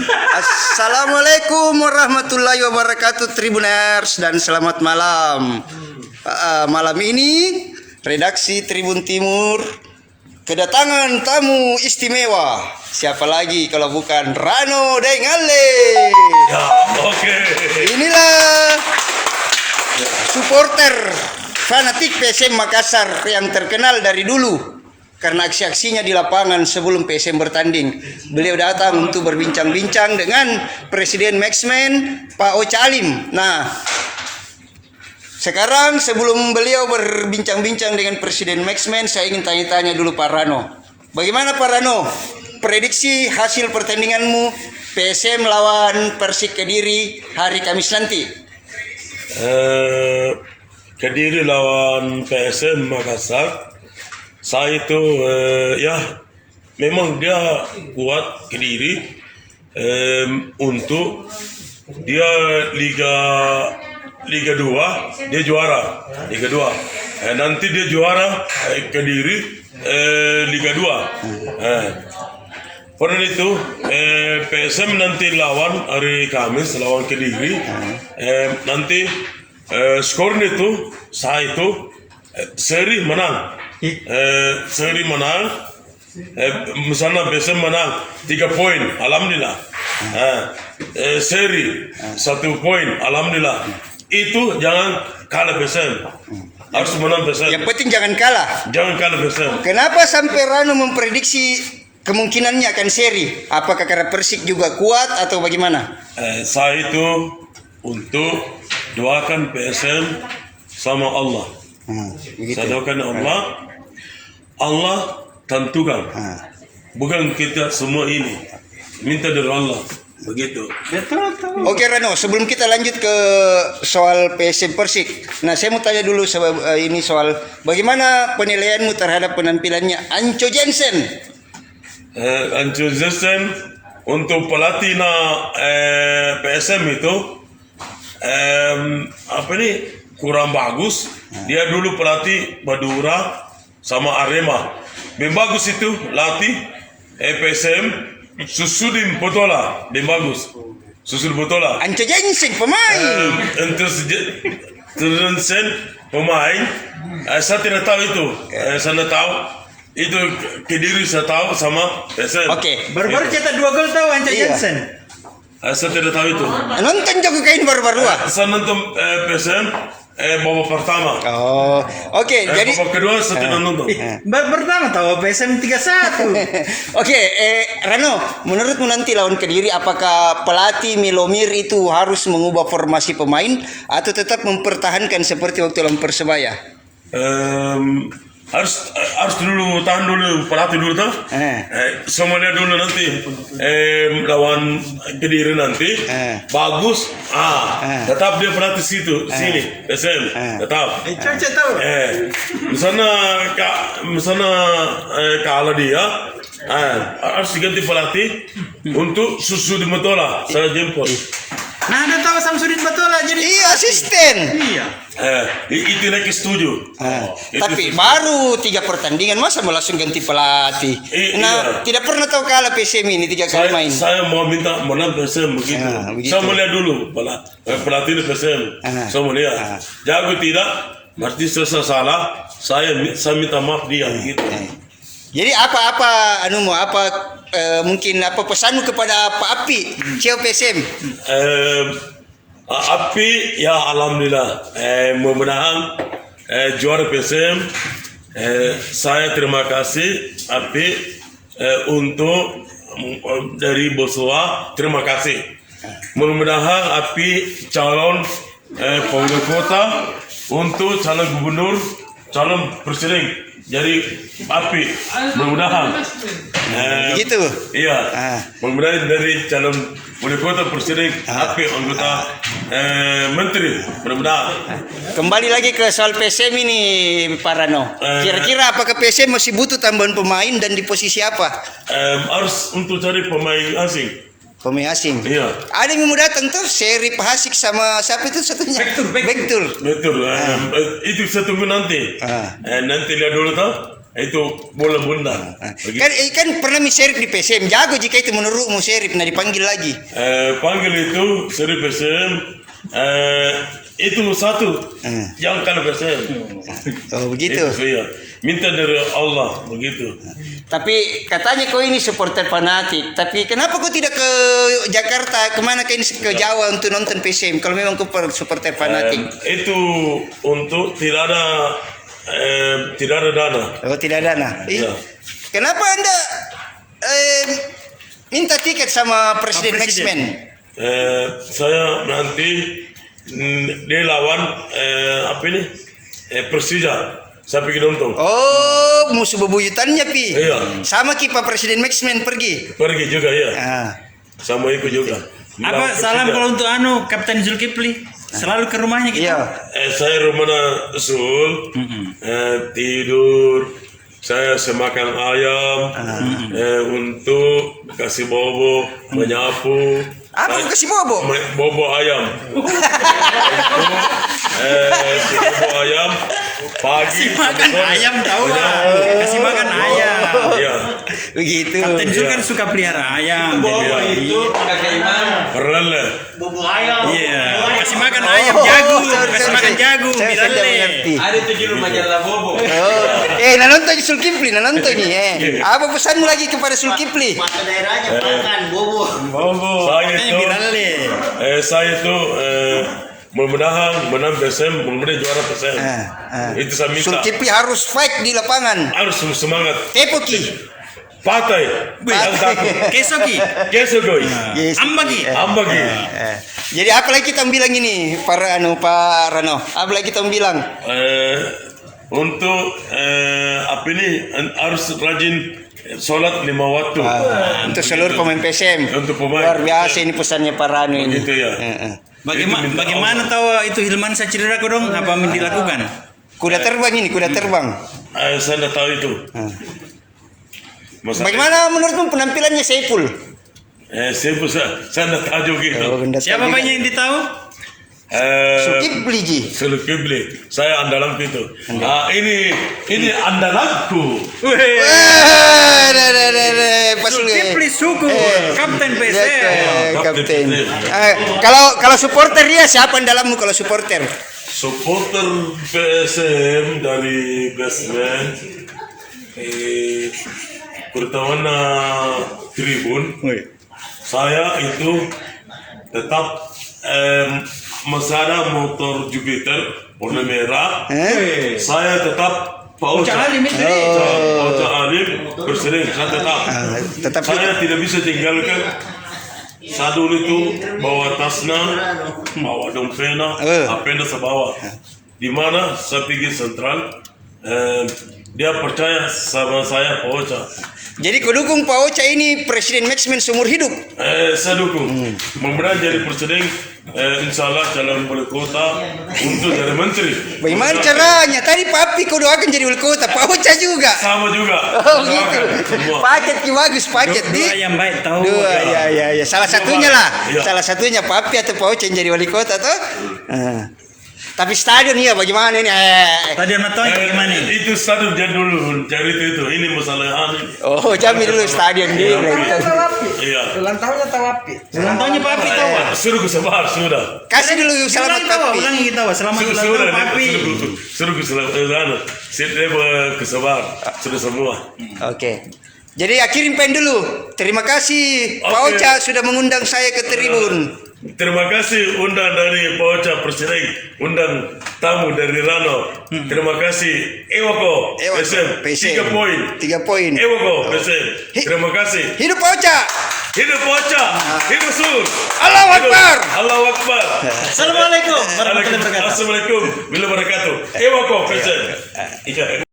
Assalamualaikum warahmatullahi wabarakatuh Tribuners dan selamat malam. Malam ini redaksi Tribun Timur kedatangan tamu istimewa. Siapa lagi kalau bukan Rano Dengale. Ya, oke. Inilah supporter fanatik PSM Makassar yang terkenal dari dulu karena aksi-aksinya di lapangan sebelum PSM bertanding. Beliau datang untuk berbincang-bincang dengan Presiden Maxman Pak Ocha Alim. Nah, sekarang sebelum beliau berbincang-bincang dengan Presiden Maxman, saya ingin tanya-tanya dulu Pak Rano. Bagaimana Pak Rano? Prediksi hasil pertandinganmu PSM lawan Persik Kediri hari Kamis nanti. Kediri lawan PSM Makassar. Saya itu memang dia kuat Kediri untuk dia Liga 2 dia juara Liga 2. Nanti dia juara Kediri Liga 2. Pada itu PSM nanti lawan hari Kamis lawan Kediri. Nanti skornya itu saya itu seri menang. Seri menang. Misalnya PSM menang 3 poin, alhamdulillah. Seri 1 poin, alhamdulillah. Itu jangan kalah PSM. Harus menang PSM. Yang penting jangan kalah. Jangan kalah PSM. Kenapa sampai Rano memprediksi kemungkinannya akan seri? Apakah karena Persik juga kuat atau bagaimana? Saya itu untuk doakan PSM sama Allah. Saya doakan Allah tentukan. Bukan kita semua ini. Minta dari Allah. Begitu. Oke Rano, sebelum kita lanjut ke soal PSM Persik. Nah, saya mau tanya dulu ini soal bagaimana penilaianmu terhadap penampilannya Anco Jensen? Anco Jensen untuk pelatih PSM itu kurang bagus. Dia dulu pelatih Madura sama Arema. Yang bagus itu latih PSM Susudin Botola. Yang bagus Susudin Botola. Anco Jensen pemain. Jensen pemain. Saya tidak tahu itu. Saya tidak tahu itu Kediri saya tahu sama PSM. Oke. Baru-baru cetak 2 gol tahu Anco Jensen. Saya tidak tahu itu. Nonton juga kain baru-baru. Saya nonton PSM babak pertama. Oh, oke. Jadi babak kedua saya tidak nonton. Babak pertama tahu PSM 3-1. Oke, Rano, menurutmu nanti lawan Kediri apakah pelatih Milomir itu harus mengubah formasi pemain atau tetap mempertahankan seperti waktu lawan Persebaya? Harus dulu tahan dulu pelatih dulu tuh. Semuanya dulu nanti lawan Kediri nanti bagus. Tetap dia pelatih sini SM tetap. Cocok tahu. Misalnya kalau dia harus diganti pelatih untuk Susu di Motola. Saya jemput. Nah, ada tahu Samsudin Batola jadi asisten. Iya. Itu naik setuju. Tapi baru 3 pertandingan masa mau langsung ganti pelatih. Nah, tidak pernah tahu kalah PSM ini 3 kali main. Saya mau minta menang PSM begitu. Saya mau lihat dulu pelatih PSM. Saya mau lihat. Jago tidak, berarti saya salah. Saya minta maaf dia begitu. Jadi mungkin apa pesanmu kepada Pak Api, CEO PSM? Api ya alhamdulillah mudah-mudahan juara PSM. Saya terima kasih Api untuk dari Boswa, terima kasih. Mudah-mudahan Api calon penghulu kota untuk calon gubernur, calon presiden. Jadi Api mudah-mudahan gitu. Iya. Mudah-mudahan dari calon wali kota presiden Api anggota menteri mudah-mudahan. Kembali lagi ke soal PSM ini Pak Rano. Kira-kira apakah PSM masih butuh tambahan pemain dan di posisi apa? Harus untuk cari pemain asing. Pemain asing. Iya. Ada yang mau datang tuh Seri Hasik sama siapa itu satunya? Bektur. Betul. Itu saya tunggu nanti. Nanti lihat dulu tuh. itu bola bundar. Begitu. Kan pernah Serif di PSM jago jika itu menurutmu Serif nah dipanggil lagi. Panggil itu Serif PSM itu satu yang kan PSM. Oh begitu. Itu ya. Minta dari Allah begitu. Tapi katanya kau ini supporter fanatik. Tapi kenapa kau tidak ke Jakarta? Kemana kau ini ke Jawa untuk nonton PSM? Kalau memang kau supporter fanatik. Itu untuk tidak ada dana. Oh tidak ada nah. Iya. Kenapa anda minta tiket sama Presiden Maxman? Saya nanti dia lawan apa ini Persija. Saya pergi nonton. Oh, musuh bebuyutannya pi. Iya. Sama Pak Presiden Maxman pergi. Pergi juga ya. Ah. Sama ikut juga. Apa salam kalau untuk Kapten Zulkifli? Selalu ke rumahnya gitu. Iya. Saya rumah Sul, tidur. Saya semakan ayam untuk kasih bobo, menyapu. Apa kau kasih bobo? Bobo ayam. Bobo ayam. Pagi. Kasih makan ayam tahu lah. Kasih makan ayam. Iya. Begitu. Kapten Zul kan suka pelihara ayam. Itu keren lah. Iya. Kasih makan ayam jago. Kasih makan jago. Saya Bilang tidak le. mengerti. Ada itu judul majalah Bobo. Oh, nonton Zulkifli, nonton nih. Apa pesanmu lagi kepada Zulkifli? Mata daerahnya makan Bobo. Saya Makanya itu, viral le. saya itu mudah-mudahan menang PSM, mudah-mudahan juara PSM. Itu saya minta. Zulkifli harus fight di lapangan. Harus semangat. Tepoki. Patai. Yang takut. Kesoki. Kesogoi. Yes. Ambagi. Ambagi. Jadi apa lagi kita bilang ini, Pak Rano? Apa lagi kita bilang? Untuk apa ini harus rajin sholat 5 waktu. Untuk seluruh pemain PSM. Untuk pemain. Luar biasa ini pesannya Pak Rano ini. Begitu ya. Bagaimana tahu itu Hilman saya cedera kok dong? Apa yang dilakukan? Kuda terbang ini, kuda terbang. Saya tidak tahu itu. Bagaimana menurutmu penampilannya Saiful? Saya tidak tahu juga itu. Siapa banyak yang ditahu? Zulkifli ji. Zulkifli, saya andalan itu. Ini andalanku. Zulkifli Syukur, Kapten PSM. Kapten. Kalau supporter dia siapa dalammu kalau supporter? Supporter PSM dari basement pertama tribun. Saya itu tetap Masada motor Jupiter warna merah. Saya tetap Pak Ocha Alim bersedih. Saya tetap. Saya tidak bisa tinggalkan. Saya dulu itu bawa tasnya, bawa dompena, apenda saya bawa. Di mana saya pergi sentral, dia percaya sama saya Pak Ocha. Jadi kau dukung Pak Ocha ini Presiden Maxman seumur hidup? Saya dukung. Mudah jadi presiden, insya Allah calon wali kota untuk jadi menteri. Bagaimana caranya? Tadi Papi kau doakan jadi wali kota, Pak Ocha juga. Sama juga. Oh gitu. Paket bagus paket Dua di. yang baik tahu. Dua ya. Salah satunya lah. Iya. Salah satunya Papi atau Pak Ocha yang jadi wali kota tuh. Tapi stadion iya bagaimana ini? Stadion Matoy bagaimana? Itu stadion dulu cari itu. Ini masalah Oh, jamin dulu stadion di. Iya. Ulang tahunnya Tawapi. Ulang tahunnya Papi tahu. Suruh kesabar sudah. Kasih dulu selamat Papi. Ulangi kita selamat ulang tahun Papi. Suruh kesabar. Saya kesabar sudah semua. Oke. Jadi kirim pen dulu. Terima kasih Pak Oke. Ocha sudah mengundang saya ke tribun. Terima kasih undang dari Pak Ocha Presiden, undang tamu dari Rano. Terima kasih Ewako PSM 3 poin. 3 poin. Ewako PSM. Terima kasih. Hidup Pak Ocha. Hidup Pak Ocha. Hidup Sur. Allahu Akbar. Allahu Akbar. Assalamualaikum warahmatullahi wabarakatuh. Assalamualaikum warahmatullahi wabarakatuh. Ewako PSM.